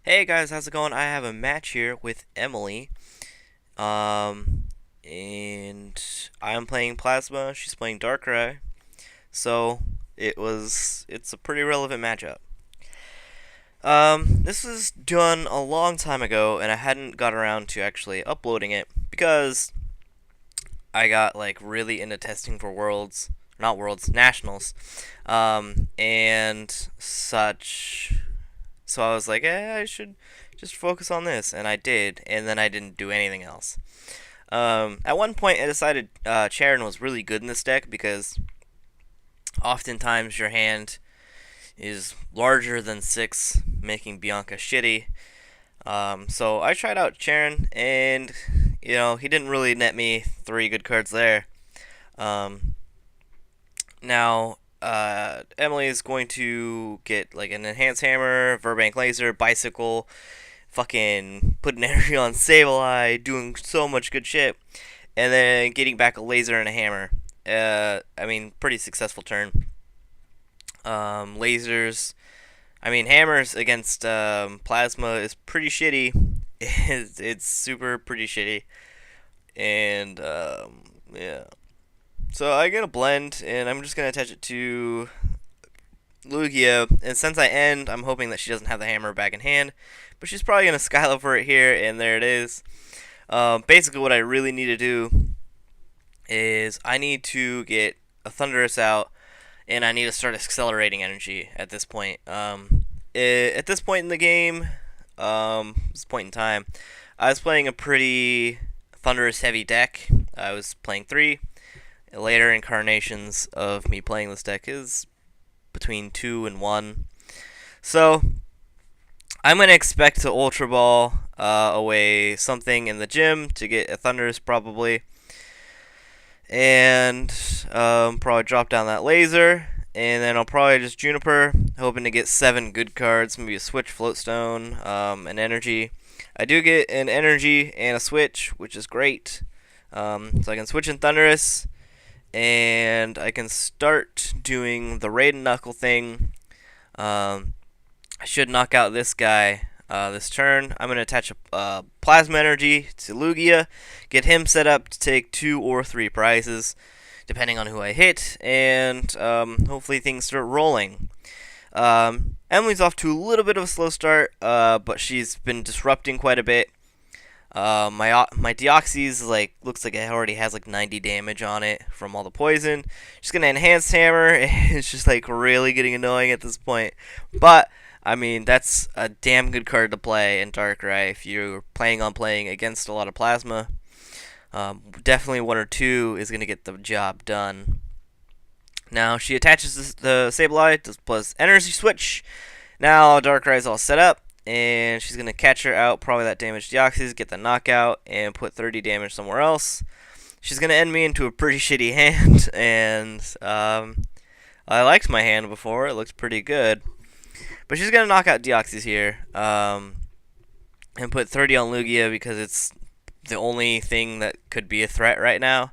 Hey guys, how's it going? I have a match here with Emily. And I'm playing Plasma, she's playing Darkrai. So it's a pretty relevant matchup. This was done a long time ago and I hadn't got around to actually uploading it because I got like really into testing for worlds, not worlds, nationals. And such. So I was like, I should just focus on this, and I did, and then I didn't do anything else. At one point, I decided Charon was really good in this deck because oftentimes your hand is larger than 6, making Bianca shitty. So I tried out Charon, and he didn't really net me 3 good cards there. Um, Now, Emily is going to get like an enhanced hammer, Verbank laser, bicycle, fucking put an energy on Sableye, doing so much good shit, and then getting back a laser and a hammer. Pretty successful turn. Lasers, hammers against plasma is pretty shitty. It's super pretty shitty, and yeah. So I get a blend, and I'm just gonna attach it to Lugia. And since I end, I'm hoping that she doesn't have the hammer back in hand, but she's probably gonna Skylo for it here, and there it is. Basically, what I really need to do is I need to get a Thunderous out, and I need to start accelerating energy at this point. At this point in the game, this point in time, I was playing a pretty Thunderous heavy deck. I was playing 3. Later incarnations of me playing this deck is between 2 and 1. So I'm going to expect to Ultra Ball away something in the gym to get a Thunderous probably. And probably drop down that laser. And then I'll probably just Juniper, hoping to get 7 good cards. Maybe a Switch, Floatstone, an Energy. I do get an Energy and a Switch, which is great. So I can switch in Thunderous. And I can start doing the Raid and Knuckle thing. I should knock out this guy this turn. I'm going to attach a Plasma Energy to Lugia, get him set up to take 2 or 3 prizes, depending on who I hit, and hopefully things start rolling. Emily's off to a little bit of a slow start, but she's been disrupting quite a bit. My Deoxys looks like it already has 90 damage on it from all the poison. Just gonna enhance hammer. It's just really getting annoying at this point. But that's a damn good card to play in Darkrai if you're planning on playing against a lot of plasma. Definitely 1 or 2 is gonna get the job done. Now she attaches the Sableye, does plus energy switch. Now Darkrai's all set up. And she's going to catch her out, probably that damage Deoxys, get the knockout, and put 30 damage somewhere else. She's going to end me into a pretty shitty hand, and I liked my hand before. It looked pretty good. But she's going to knock out Deoxys here, and put 30 on Lugia because it's the only thing that could be a threat right now.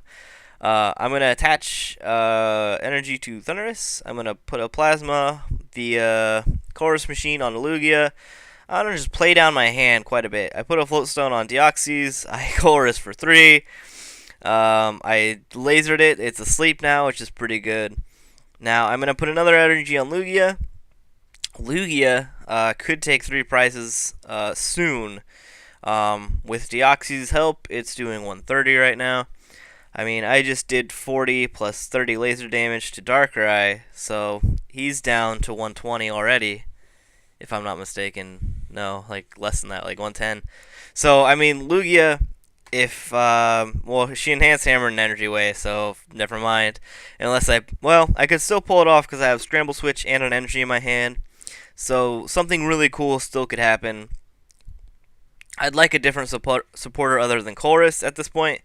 I'm going to attach energy to Thunderous. I'm going to put a Plasma via Chorus Machine on Lugia. I'm going to just play down my hand quite a bit. I put a Floatstone on Deoxys. I Chorus for 3. I lasered it. It's asleep now, which is pretty good. Now I'm going to put another energy on Lugia. Lugia could take 3 prizes soon. With Deoxys' help, it's doing 130 right now. I just did 40 plus 30 laser damage to Darkrai, so he's down to 120 already. If I'm not mistaken. No, less than that, 110. So, Lugia, if, she enhanced hammer in energy way, so never mind. Unless I could still pull it off because I have Scramble Switch and an energy in my hand. So, something really cool still could happen. I'd like a different supporter other than Chorus at this point,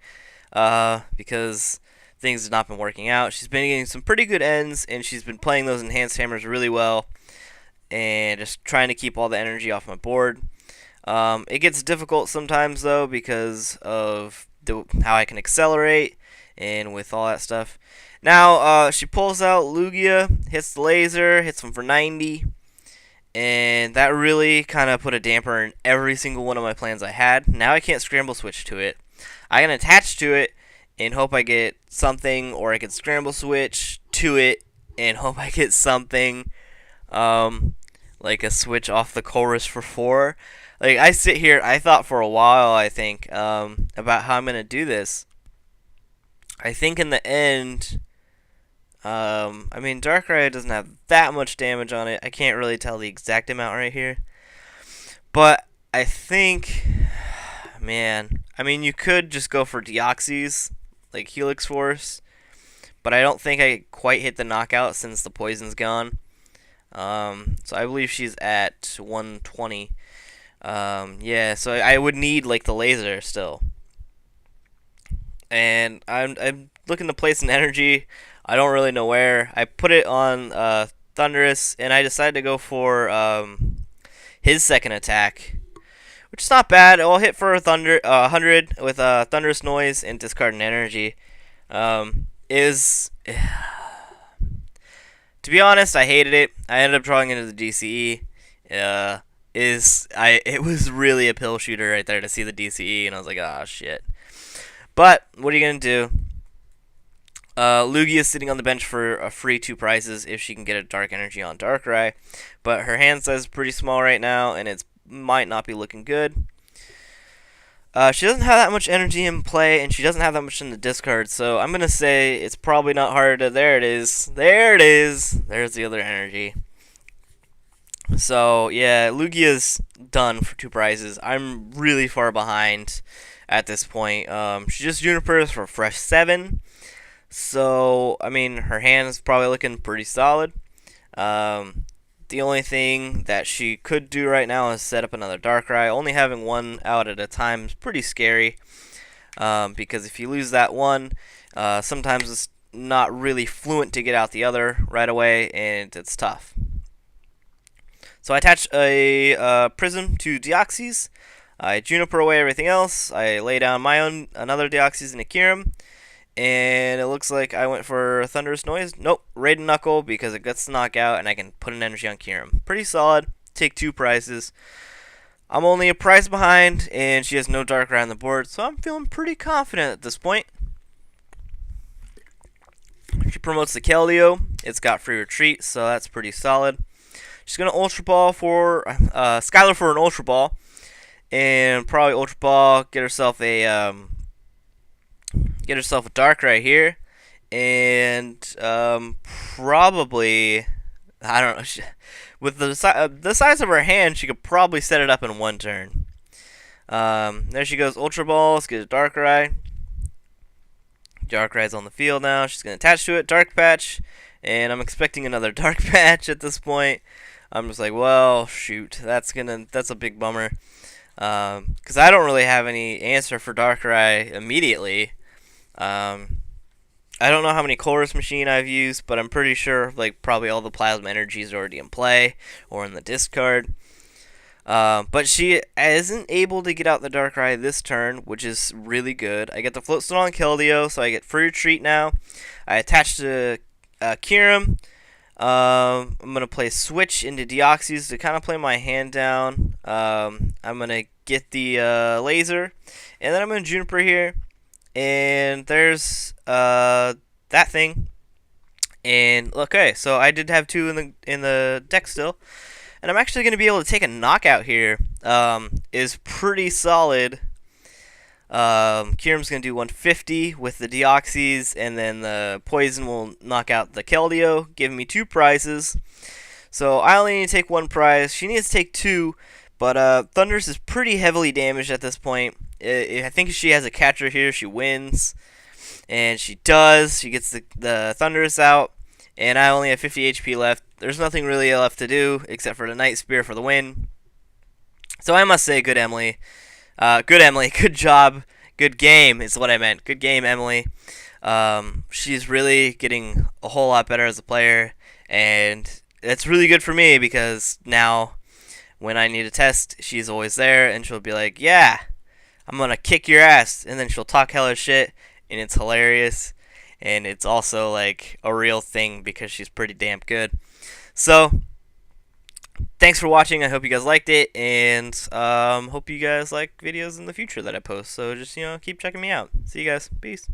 because things have not been working out. She's been getting some pretty good ends, and she's been playing those enhanced hammers really well. And just trying to keep all the energy off my board. It gets difficult sometimes though because of how I can accelerate and with all that stuff. Now she pulls out Lugia, hits the laser, hits him for 90, and that really kind of put a damper in every single one of my plans I had. Now I can't scramble switch to it. I can attach to it and hope I get something, or I can scramble switch to it and hope I get something, like a switch off the chorus for 4. Like, I sit here, I thought for a while, I think, about how I'm going to do this. I think in the end, I mean, Darkrai doesn't have that much damage on it. I can't really tell the exact amount right here. But I think, man, I mean, you could just go for Deoxys, like Helix Force. But I don't think I quite hit the knockout since the poison's gone. So I believe she's at 120. Yeah, so I would need like the laser still. And I'm looking to place an energy. I don't really know where. I put it on Thundurus, and I decided to go for his second attack, which is not bad. I'll hit for 100 with Thunderous Noise and discard an energy. To be honest, I hated it. I ended up drawing into the DCE. It was really a pill shooter right there to see the DCE, and I was like, ah, shit. But what are you gonna do? Lugia is sitting on the bench for a free 2 prizes if she can get a Dark Energy on Darkrai, but her hand size is pretty small right now, and it might not be looking good. She doesn't have that much energy in play, and she doesn't have that much in the discard, so I'm going to say it's probably not hard to... There it is. There it is. There's the other energy. So, yeah, Lugia's done for 2 prizes. I'm really far behind at this point. She just Junipers for fresh 7. So, I mean, her hand is probably looking pretty solid. The only thing that she could do right now is set up another Darkrai. Only having one out at a time is pretty scary. Because if you lose that one, sometimes it's not really fluent to get out the other right away, and it's tough. So I attach a Prism to Deoxys. I Juniper away everything else. I lay down my own another Deoxys and a Kyurem. And it looks like I went for Thunderous Noise. Nope, Raiden Knuckle because it gets the knockout and I can put an energy on Kyurem. Pretty solid. Take 2 prizes. I'm only a prize behind and she has no Darkrai on the board, so I'm feeling pretty confident at this point. She promotes the Keldeo. It's got free retreat, so that's pretty solid. She's going to Ultra Ball for Skylar for an Ultra Ball. And probably Ultra Ball, get herself a Darkrai here, and probably, I don't know, with the size of her hand, she could probably set it up in 1 turn. There she goes, Ultra Balls, get a Darkrai. Darkrai's on the field now. She's going to attach to it, Dark Patch, and I'm expecting another Dark Patch at this point. I'm just like, well, shoot, that's a big bummer, because I don't really have any answer for Darkrai immediately. I don't know how many Chorus Machine I've used, but I'm pretty sure like probably all the Plasma Energies are already in play or in the discard. But she isn't able to get out the Darkrai this turn, which is really good. I get the Floatstone on Keldeo, so I get free retreat now. I attach to Kyurem. I'm going to play Switch into Deoxys to kind of play my hand down. I'm going to get the Laser, and then I'm going to Juniper here. And there's that thing. And okay, so I did have 2 in the deck still, and I'm actually going to be able to take a knockout here. Is pretty solid. Kyurem's going to do 150 with the Deoxys, and then the Poison will knock out the Keldeo, giving me 2 prizes. So I only need to take 1 prize. She needs to take 2, but Thundurus is pretty heavily damaged at this point. I think if she has a catcher here, she wins. And she does. She gets the Thundurus out. And I only have 50 HP left. There's nothing really left to do except for the Night Spear for the win. So I must say, good Emily. Good Emily. Good job. Good game is what I meant. Good game, Emily. She's really getting a whole lot better as a player. And it's really good for me because now when I need a test, she's always there. And she'll be like, yeah, I'm going to kick your ass. And then she'll talk hella shit. And it's hilarious. And it's also like a real thing because she's pretty damn good. So, thanks for watching. I hope you guys liked it, and hope you guys like videos in the future that I post. So just keep checking me out. See you guys. Peace.